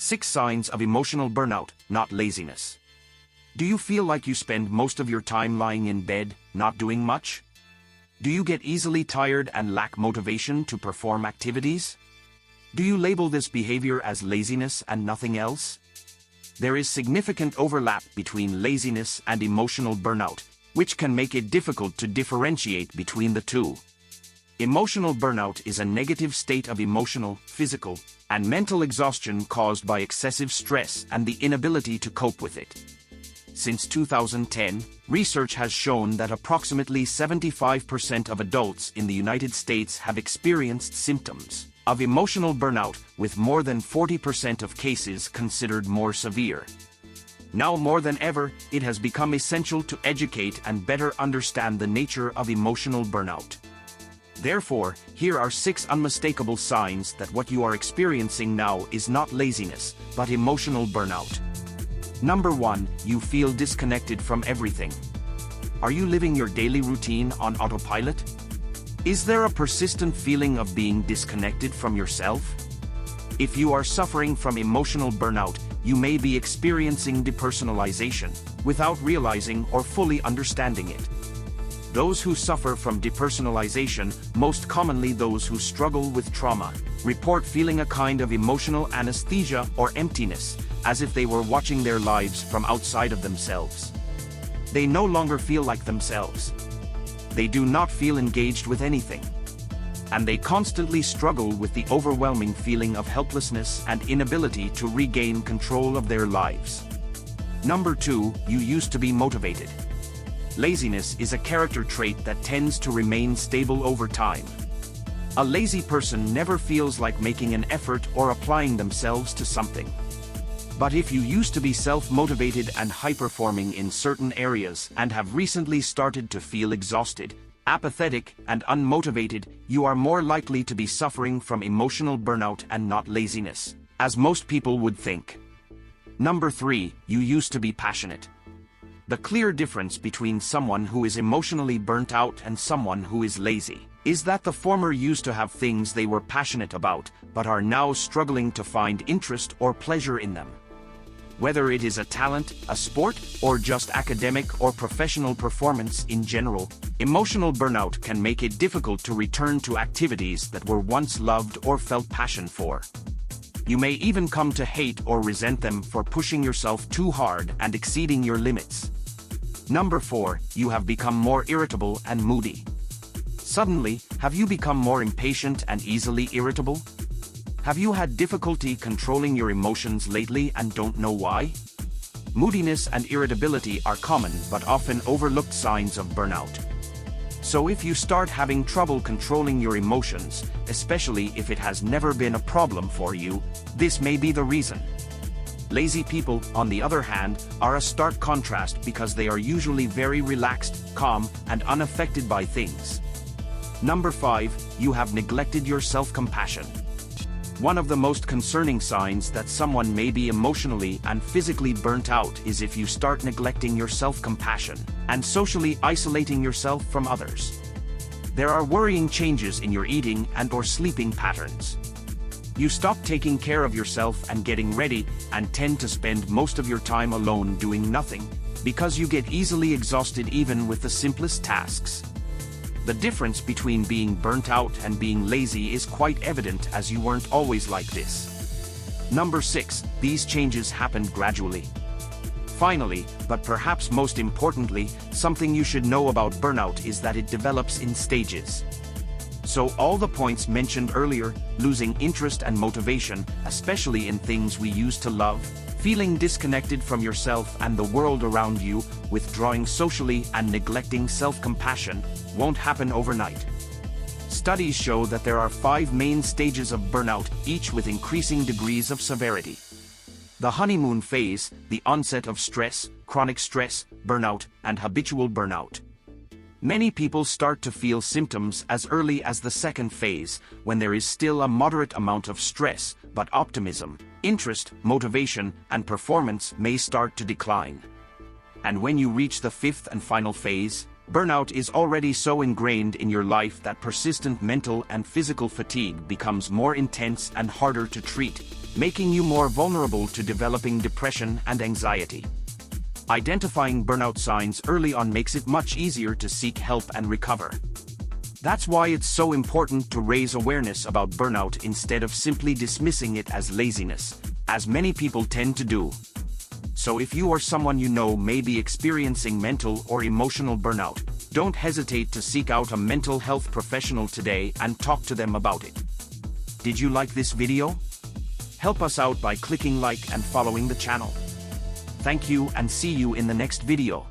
6 signs of emotional burnout, not laziness. Do you feel like you spend most of your time lying in bed, not doing much? Do you get easily tired and lack motivation to perform activities? Do you label this behavior as laziness and nothing else? There is significant overlap between laziness and emotional burnout, which can make it difficult to differentiate between the two. Emotional burnout is a negative state of emotional, physical, and mental exhaustion caused by excessive stress and the inability to cope with it. Since 2010, research has shown that approximately 75% of adults in the United States have experienced symptoms of emotional burnout, with more than 40% of cases considered more severe. Now more than ever, it has become essential to educate and better understand the nature of emotional burnout. Therefore, here are 6 unmistakable signs that what you are experiencing now is not laziness, but emotional burnout. Number 1, you feel disconnected from everything. Are you living your daily routine on autopilot? Is there a persistent feeling of being disconnected from yourself? If you are suffering from emotional burnout, you may be experiencing depersonalization, without realizing or fully understanding it. Those who suffer from depersonalization, most commonly those who struggle with trauma, report feeling a kind of emotional anesthesia or emptiness, as if they were watching their lives from outside of themselves. They no longer feel like themselves. They do not feel engaged with anything. And they constantly struggle with the overwhelming feeling of helplessness and inability to regain control of their lives. Number 2, you used to be motivated. Laziness is a character trait that tends to remain stable over time. A lazy person never feels like making an effort or applying themselves to something. But if you used to be self-motivated and high-performing in certain areas and have recently started to feel exhausted, apathetic, and unmotivated, you are more likely to be suffering from emotional burnout and not laziness, as most people would think. Number 3, you used to be passionate. The clear difference between someone who is emotionally burnt out and someone who is lazy is that the former used to have things they were passionate about, but are now struggling to find interest or pleasure in them. Whether it is a talent, a sport, or just academic or professional performance in general, emotional burnout can make it difficult to return to activities that were once loved or felt passion for. You may even come to hate or resent them for pushing yourself too hard and exceeding your limits. Number 4, you have become more irritable and moody. Suddenly, have you become more impatient and easily irritable? Have you had difficulty controlling your emotions lately and don't know why? Moodiness and irritability are common but often overlooked signs of burnout. So if you start having trouble controlling your emotions, especially if it has never been a problem for you, this may be the reason. Lazy people, on the other hand, are a stark contrast because they are usually very relaxed, calm, and unaffected by things. Number 5, you have neglected your self-compassion. One of the most concerning signs that someone may be emotionally and physically burnt out is if you start neglecting your self-compassion and socially isolating yourself from others. There are worrying changes in your eating and/or sleeping patterns. You stop taking care of yourself and getting ready, and tend to spend most of your time alone doing nothing, because you get easily exhausted even with the simplest tasks. The difference between being burnt out and being lazy is quite evident, as you weren't always like this. Number 6, these changes happened gradually. Finally, but perhaps most importantly, something you should know about burnout is that it develops in stages. So all the points mentioned earlier, losing interest and motivation, especially in things we used to love, feeling disconnected from yourself and the world around you, withdrawing socially and neglecting self-compassion, won't happen overnight. Studies show that there are 5 main stages of burnout, each with increasing degrees of severity. The honeymoon phase, the onset of stress, chronic stress, burnout, and habitual burnout. Many people start to feel symptoms as early as the second phase, when there is still a moderate amount of stress, but optimism, interest, motivation, and performance may start to decline. And when you reach the 5th and final phase, burnout is already so ingrained in your life that persistent mental and physical fatigue becomes more intense and harder to treat, making you more vulnerable to developing depression and anxiety. Identifying burnout signs early on makes it much easier to seek help and recover. That's why it's so important to raise awareness about burnout instead of simply dismissing it as laziness, as many people tend to do. So if you or someone you know may be experiencing mental or emotional burnout, don't hesitate to seek out a mental health professional today and talk to them about it. Did you like this video? Help us out by clicking like and following the channel. Thank you and see you in the next video.